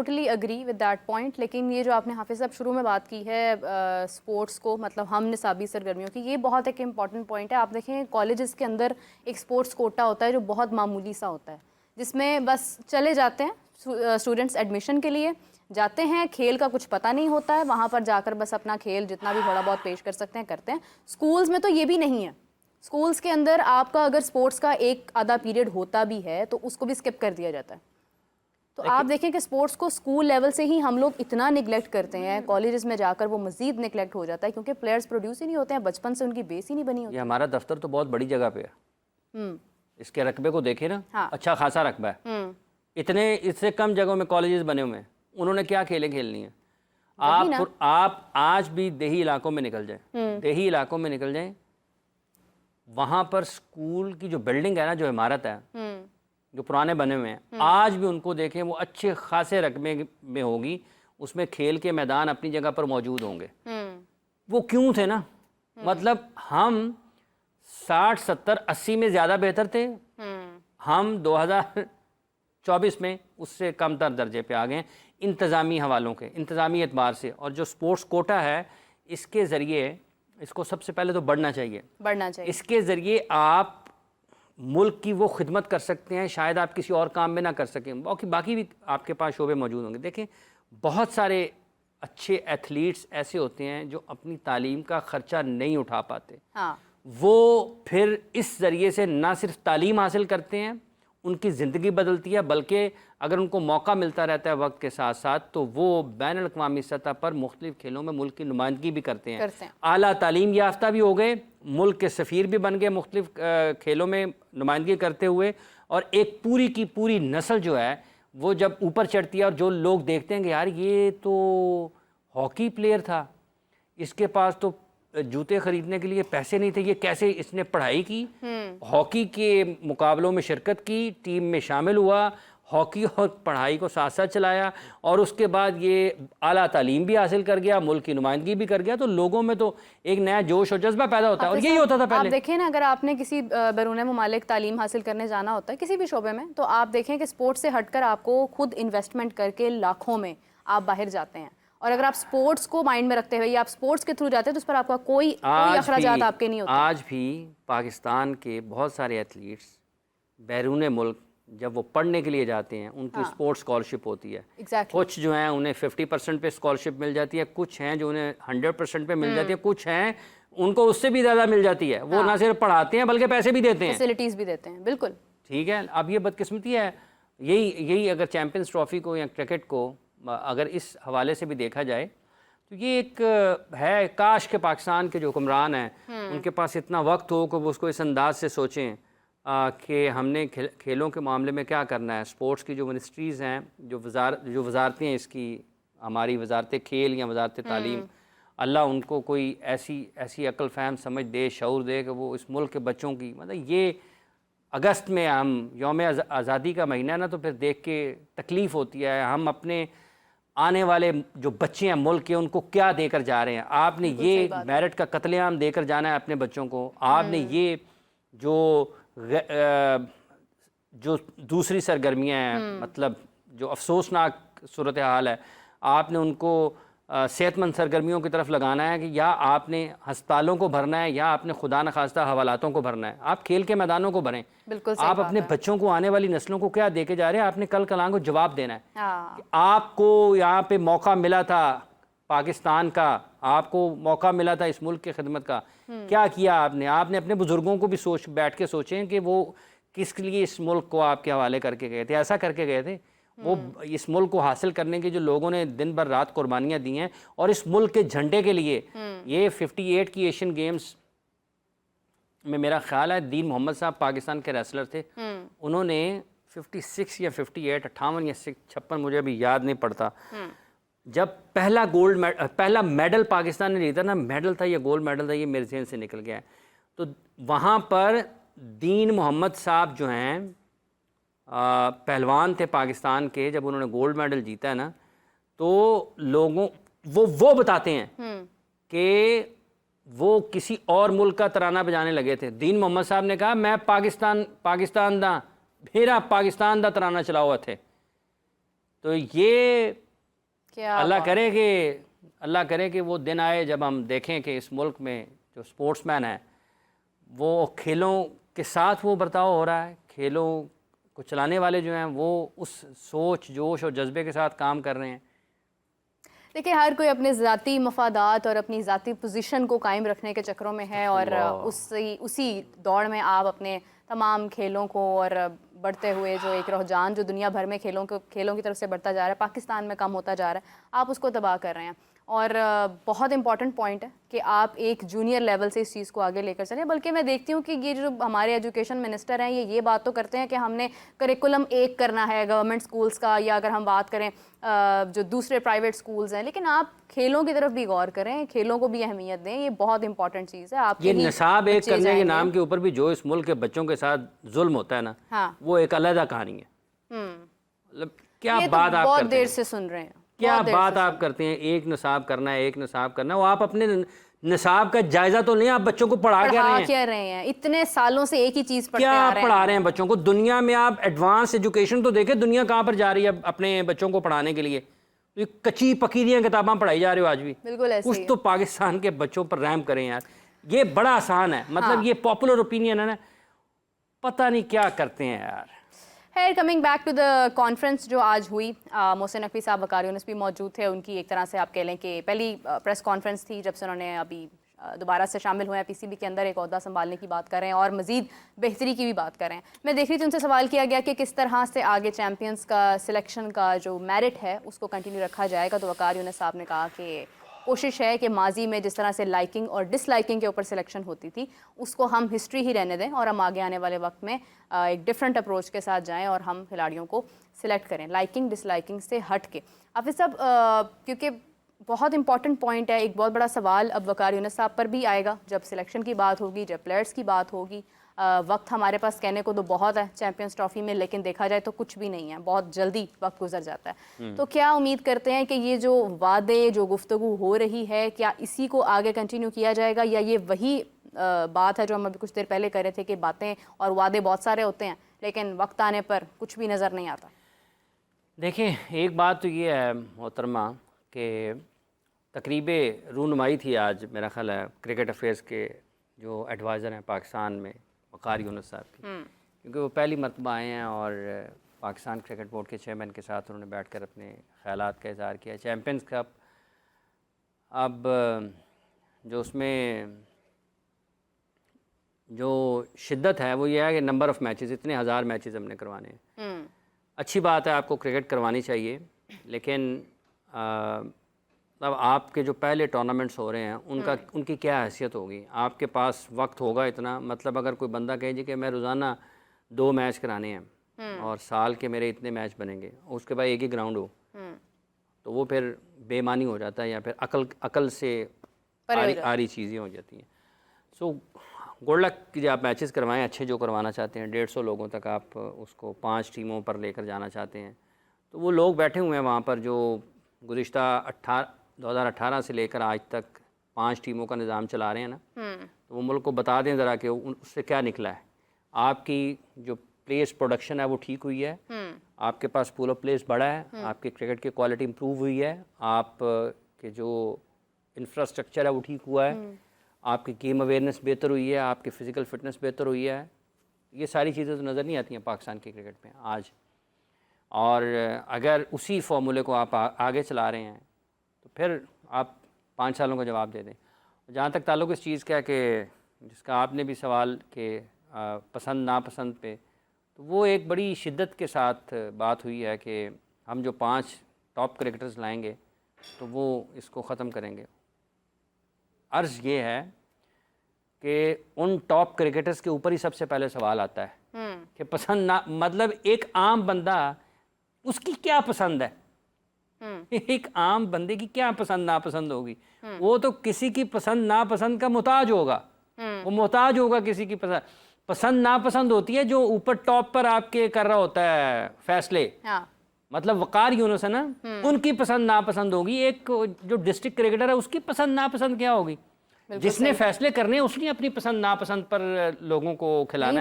Totally agree with that point. لیکن یہ جو آپ نے حافظ صاحب شروع میں بات کی ہے اسپورٹس کو مطلب ہم نصابی سرگرمیوں کی, یہ بہت ایک امپورٹنٹ پوائنٹ ہے. آپ دیکھیں کالجز کے اندر ایک اسپورٹس کوٹا ہوتا ہے جو بہت معمولی سا ہوتا ہے, جس میں بس چلے جاتے ہیں اسٹوڈنٹس ایڈمیشن کے لیے جاتے ہیں, کھیل کا کچھ پتہ نہیں ہوتا ہے, وہاں پر جا کر بس اپنا کھیل جتنا بھی تھوڑا بہت پیش کر سکتے ہیں کرتے ہیں. اسکولز میں تو یہ بھی نہیں ہے. اسکولز کے اندر آپ کا اگر اسپورٹس کا ایک آدھا پیریڈ ہوتا بھی ہے تو اس کو بھی اسکپ کر دیا جاتا ہے. تو آپ دیکھیں کہ اسپورٹس کو اسکول لیول سے ہی ہم لوگ اتنا نگلیکٹ کرتے ہیں, کالجز میں جا کر وہ مزید نگلیکٹ ہو جاتا ہے کیونکہ پلیئرز پروڈیوس ہی نہیں ہوتے ہیں, بچپن سے ان کی بیس ہی نہیں بنی ہوتی. یہ ہمارا دفتر تو بہت بڑی جگہ پہ ہے, اس کے رقبے کو دیکھیں نا, اچھا خاصا رقبہ ہے. اتنے اس سے کم جگہوں میں کالجز بنے ہوئے ہیں, انہوں نے کیا کھیلیں کھیلنی ہیں. آپ آج بھی دیہی علاقوں میں نکل جائیں, دیہی علاقوں میں نکل جائیں, وہاں پر اسکول کی جو بلڈنگ ہے نا, جو عمارت ہے, جو پرانے بنے ہوئے ہیں, آج بھی ان کو دیکھیں وہ اچھے خاصے رقبے میں ہوگی, اس میں کھیل کے میدان اپنی جگہ پر موجود ہوں گے. وہ کیوں تھے نا, مطلب ہم 60 70 80 میں زیادہ بہتر تھے, ہم 2024 میں اس سے کم تر درجے پہ آ گئے انتظامی حوالوں کے, انتظامی اعتبار سے. اور جو سپورٹس کوٹا ہے, اس کے ذریعے اس کو سب سے پہلے تو بڑھنا چاہیے. اس کے ذریعے آپ ملک کی وہ خدمت کر سکتے ہیں شاید آپ کسی اور کام میں نہ کر سکیں, باقی بھی آپ کے پاس شعبے موجود ہوں گے. دیکھیں بہت سارے اچھے ایتھلیٹس ایسے ہوتے ہیں جو اپنی تعلیم کا خرچہ نہیں اٹھا پاتے, وہ پھر اس ذریعے سے نہ صرف تعلیم حاصل کرتے ہیں, ان کی زندگی بدلتی ہے, بلکہ اگر ان کو موقع ملتا رہتا ہے وقت کے ساتھ ساتھ تو وہ بین الاقوامی سطح پر مختلف کھیلوں میں ملک کی نمائندگی بھی کرتے ہیں. اعلیٰ تعلیم یافتہ بھی ہو گئے, ملک کے سفیر بھی بن گئے مختلف کھیلوں میں نمائندگی کرتے ہوئے. اور ایک پوری کی پوری نسل جو ہے وہ جب اوپر چڑھتی ہے, اور جو لوگ دیکھتے ہیں کہ یار یہ تو ہاکی پلیئر تھا, اس کے پاس تو جوتے خریدنے کے لیے پیسے نہیں تھے, یہ کیسے اس نے پڑھائی کی, ہاکی کے مقابلوں میں شرکت کی, ٹیم میں شامل ہوا, ہاکی اور پڑھائی کو ساتھ ساتھ چلایا, اور اس کے بعد یہ اعلیٰ تعلیم بھی حاصل کر گیا, ملک کی نمائندگی بھی کر گیا. تو لوگوں میں تو ایک نیا جوش اور جذبہ پیدا ہوتا ہے, اور یہی ہوتا تھا پہلے. آپ دیکھیں نا, اگر آپ نے کسی بیرون ممالک تعلیم حاصل کرنے جانا ہوتا ہے کسی بھی شعبے میں, تو آپ دیکھیں کہ اسپورٹس سے ہٹ کر آپ کو خود انویسٹمنٹ کر کے لاکھوں میں آپ باہر جاتے ہیں, اور اگر آپ اسپورٹس کو مائنڈ میں رکھتے ہوئے یا آپ اسپورٹس کے تھرو جاتے ہیں تو اس پر آپ کا کوئی اخراجات آپ کے نہیں ہوتے. آج بھی پاکستان کے بہت سارے ایتھلیٹس بیرون ملک جب وہ پڑھنے کے لیے جاتے ہیں ان کی اسپورٹس اسکالرشپ ہوتی ہے. کچھ جو ہیں انہیں 50% پہ اسکالرشپ مل جاتی ہے, کچھ ہیں جو انہیں 100% پہ مل جاتی ہے, کچھ ہیں ان کو اس سے بھی زیادہ مل جاتی ہے. وہ نہ صرف پڑھاتے ہیں بلکہ پیسے بھی دیتے ہیں, فیسلٹیز بھی دیتے ہیں. بالکل ٹھیک ہے. اب یہ بدقسمتی ہے, یہی اگر چیمپئنز ٹرافی کو یا کرکٹ کو اگر اس حوالے سے بھی دیکھا جائے تو یہ ایک ہے, کاش کہ پاکستان کے جو حکمران ہیں ان کے پاس اتنا وقت ہو کہ وہ اس کو اس انداز سے سوچیں کہ ہم نے کھیلوں کے معاملے میں کیا کرنا ہے. اسپورٹس کی جو منسٹریز ہیں, جو وزارتیں ہیں, اس کی ہماری وزارت کھیل یا وزارت تعلیم, اللہ ان کو کوئی ایسی عقل فہم سمجھ دے, شعور دے کہ وہ اس ملک کے بچوں کی, مطلب یہ اگست میں ہم یوم آزادی کا مہینہ ہے نا, تو پھر دیکھ کے تکلیف ہوتی ہے. ہم اپنے آنے والے جو بچے ہیں ملک کے ان کو کیا دے کر جا رہے ہیں. آپ نے یہ میرٹ کا قتل عام دے کر جانا ہے اپنے بچوں کو, آپ نے یہ جو دوسری سرگرمیاں ہیں, مطلب جو افسوسناک صورتحال ہے, آپ نے ان کو صحت مند سرگرمیوں کی طرف لگانا ہے, کہ یا آپ نے ہسپتالوں کو بھرنا ہے یا آپ نے خدا نخواستہ حوالاتوں کو بھرنا ہے. آپ کھیل کے میدانوں کو بھریں. آپ اپنے بچوں کو, آنے والی نسلوں کو کیا دے کے جا رہے ہیں, آپ نے کل کلاں کو جواب دینا ہے. آپ کو یہاں پہ موقع ملا تھا پاکستان کا, آپ کو موقع ملا تھا اس ملک کی خدمت کا, کیا کیا آپ نے اپنے بزرگوں کو بھی بیٹھ کے سوچیں کہ وہ کس لیے اس ملک کو آپ کے حوالے کر کے گئے تھے, ایسا کر کے گئے تھے. وہ اس ملک کو حاصل کرنے کے جو لوگوں نے دن بھر رات قربانیاں دی ہیں, اور اس ملک کے جھنڈے کے لیے یہ 58 کی ایشین گیمز میں میرا خیال ہے دین محمد صاحب پاکستان کے ریسلر تھے, انہوں نے 56 یا 58 58 یا 56 مجھے ابھی یاد نہیں پڑتا, جب پہلا میڈل پاکستان نے جیتا نا, میڈل تھا یا گولڈ میڈل تھا, یہ میرے ذہن سے نکل گیا ہے, تو وہاں پر دین محمد صاحب جو ہیں پہلوان تھے پاکستان کے, جب انہوں نے گولڈ میڈل جیتا ہے نا, تو لوگوں وہ بتاتے ہیں کہ وہ کسی اور ملک کا ترانہ بجانے لگے تھے. دین محمد صاحب نے کہا میں پاکستان دا میرا پاکستان دا ترانہ چلا ہوا تھے. تو یہ اللہ کرے کہ وہ دن آئے جب ہم دیکھیں کہ اس ملک میں جو سپورٹس مین ہیں وہ کھیلوں کے ساتھ وہ برتاؤ ہو رہا ہے، کھیلوں کو چلانے والے جو ہیں وہ اس سوچ، جوش اور جذبے کے ساتھ کام کر رہے ہیں۔ دیکھیں ہر کوئی اپنے ذاتی مفادات اور اپنی ذاتی پوزیشن کو قائم رکھنے کے چکروں میں ہے، اور اسی دوڑ میں آپ اپنے تمام کھیلوں کو اور بڑھتے ہوئے جو ایک رجحان جو دنیا بھر میں کھیلوں کی طرف سے بڑھتا جا رہا ہے، پاکستان میں کم ہوتا جا رہا ہے، آپ اس کو تباہ کر رہے ہیں۔ اور بہت امپورٹنٹ پوائنٹ ہے کہ آپ ایک جونیئر لیول سے اس چیز کو آگے لے کر چلیں، بلکہ میں دیکھتی ہوں کہ یہ جو ہمارے ایجوکیشن منسٹر ہیں یہ بات تو کرتے ہیں کہ ہم نے کریکولم ایک کرنا ہے گورنمنٹ سکولز کا، یا اگر ہم بات کریں جو دوسرے پرائیویٹ سکولز ہیں، لیکن آپ کھیلوں کی طرف بھی غور کریں، کھیلوں کو بھی اہمیت دیں، یہ بہت امپورٹنٹ چیز ہے۔ آپ یہ نصاب ایک کرنے کے نام کے اوپر بھی جو اس ملک کے بچوں کے ساتھ ظلم ہوتا ہے نا، وہ ایک علیحدہ کہانی ہے۔ مطلب کیا بات آپ بہت دیر سے سن رہے ہیں، کیا بات آپ کرتے ہیں، ایک نصاب کرنا ہے، ایک نصاب کرنا ہے، وہ آپ اپنے نصاب کا جائزہ تو لیں، آپ بچوں کو پڑھا کیا رہے ہیں؟ اتنے سالوں سے ایک ہی چیز پڑھتے آ رہے ہیں، کیا پڑھا رہے ہیں بچوں کو؟ دنیا میں آپ ایڈوانس ایجوکیشن تو دیکھیں، دنیا کہاں پر جا رہی ہے اپنے بچوں کو پڑھانے کے لیے؟ کچی پکیریاں کتاباں پڑھائی جا رہے ہو آج بھی۔ بالکل ایسے کچھ تو پاکستان کے بچوں پر رحم کریں یار، یہ بڑا آسان ہے، مطلب یہ پاپولر اوپینین ہے نا، پتہ نہیں کیا کرتے ہیں یار۔ خیر، coming back to the conference جو آج ہوئی، محسن نقوی صاحب وقار یونس بھی موجود تھے، ان کی ایک طرح سے آپ کہہ لیں کہ پہلی پریس کانفرنس تھی جب سے انہوں نے ابھی دوبارہ سے شامل ہوئے ہیں، پی سی بی کے اندر ایک عہدہ سنبھالنے کی بات کر رہے ہیں اور مزید بہتری کی بھی بات کر رہے ہیں۔ میں دیکھ رہی تھی ان سے سوال کیا گیا کہ کس طرح سے آگے چیمپئنز کا سلیکشن کا جو میرٹ ہے اس کو کنٹینیو رکھا جائے گا، تو وقار یونس صاحب نے کہا کہ کوشش ہے کہ ماضی میں جس طرح سے لائکنگ اور ڈس لائکنگ کے اوپر سلیکشن ہوتی تھی اس کو ہم ہسٹری ہی رہنے دیں، اور ہم آگے آنے والے وقت میں ایک ڈیفرنٹ اپروچ کے ساتھ جائیں اور ہم کھلاڑیوں کو سلیکٹ کریں لائکنگ ڈس لائکنگ سے ہٹ کے۔ حافظ صاحب، کیونکہ بہت امپورٹنٹ پوائنٹ ہے، ایک بہت بڑا سوال اب وقار یونس صاحب پر بھی آئے گا جب سلیکشن کی بات ہوگی، جب پلیئرز کی بات ہوگی۔ وقت ہمارے پاس کہنے کو تو بہت ہے چیمپئنز ٹرافی میں، لیکن دیکھا جائے تو کچھ بھی نہیں ہے، بہت جلدی وقت گزر جاتا ہے۔ تو کیا امید کرتے ہیں کہ یہ جو وعدے، جو گفتگو ہو رہی ہے، کیا اسی کو آگے کنٹینیو کیا جائے گا، یا یہ وہی بات ہے جو ہم ابھی کچھ دیر پہلے کر رہے تھے کہ باتیں اور وعدے بہت سارے ہوتے ہیں لیکن وقت آنے پر کچھ بھی نظر نہیں آتا؟ دیکھیں، ایک بات تو یہ ہے محترمہ کہ تقریب رونمائی تھی آج، میرا خیال ہے کرکٹ افیئرز کے جو ایڈوائزر ہیں پاکستان میں، وقار یونس صاحب کی، کیونکہ وہ پہلی مرتبہ آئے ہیں اور پاکستان کرکٹ بورڈ کے چیئرمین کے ساتھ انہوں نے بیٹھ کر اپنے خیالات کا اظہار کیا۔ چیمپئنز کپ اب جو اس میں جو شدت ہے وہ یہ ہے کہ نمبر آف میچز، اتنے ہزار میچز ہم نے کروانے ہیں۔ اچھی بات ہے، آپ کو کرکٹ کروانی چاہیے، لیکن اب آپ کے جو پہلے ٹورنامنٹس ہو رہے ہیں ان کی کیا حیثیت ہوگی؟ آپ کے پاس وقت ہوگا اتنا؟ مطلب اگر کوئی بندہ کہے جی کہ میں روزانہ 2 میچ کرانے ہیں اور سال کے میرے اتنے میچ بنیں گے، اس کے بعد ایک ہی گراؤنڈ ہو، تو وہ پھر بے معنی ہو جاتا ہے، یا پھر عقل سے آری چیزیں ہو جاتی ہیں۔ سو گڈ لک کہ آپ میچز کروائیں اچھے جو کروانا چاہتے ہیں، 150 لوگوں تک آپ اس کو 5 ٹیموں پر لے کر جانا چاہتے ہیں، تو وہ لوگ بیٹھے ہوئے ہیں وہاں پر جو گزشتہ 2018 سے لے کر آج تک 5 ٹیموں کا نظام چلا رہے ہیں نا، تو وہ ملک کو بتا دیں ذرا کہ اس سے کیا نکلا ہے۔ آپ کی جو پلیس پروڈکشن ہے وہ ٹھیک ہوئی ہے، آپ کے پاس پول آف پلیس بڑا ہے، آپ کی کرکٹ کی کوالٹی امپروو ہوئی ہے، آپ کے جو انفراسٹرکچر ہے وہ ٹھیک ہوا ہے، آپ کی گیم اویئرنیس بہتر ہوئی ہے، آپ کی فزیکل فٹنس بہتر ہوئی ہے۔ یہ ساری چیزیں تو نظر نہیں آتی ہیں پاکستان کی کرکٹ میں آج، اور اگر اسی فارمولے کو آپ آگے چلا رہے ہیں تو پھر آپ 5 سالوں کا جواب دے دیں۔ جہاں تک تعلق اس چیز کا کہ جس کا آپ نے بھی سوال کہ پسند ناپسند پہ، تو وہ ایک بڑی شدت کے ساتھ بات ہوئی ہے کہ ہم جو 5 ٹاپ کرکٹرز لائیں گے تو وہ اس کو ختم کریں گے۔ عرض یہ ہے کہ ان ٹاپ کرکٹرز کے اوپر ہی سب سے پہلے سوال آتا ہے کہ پسند نہ، مطلب ایک عام بندہ اس کی کیا پسند ہے، ایک عام بندے کی کیا پسند ناپسند ہوگی؟ وہ تو کسی کی پسند ناپسند کا محتاج ہوگا، وہ محتاج ہوگا کسی کی پسند ناپسند ہوتی ہے جو اوپر ٹاپ پر آپ کے کر رہا ہوتا ہے فیصلے، مطلب وقار یونس ہے نا، ان کی پسند ناپسند ہوگی۔ ایک جو ڈسٹرکٹ کرکٹر ہے اس کی پسند ناپسند کیا ہوگی؟ جس نے فیصلے کرنے ہیں اس نے اپنی پسند ناپسند پر لوگوں کو کھلانا ہے۔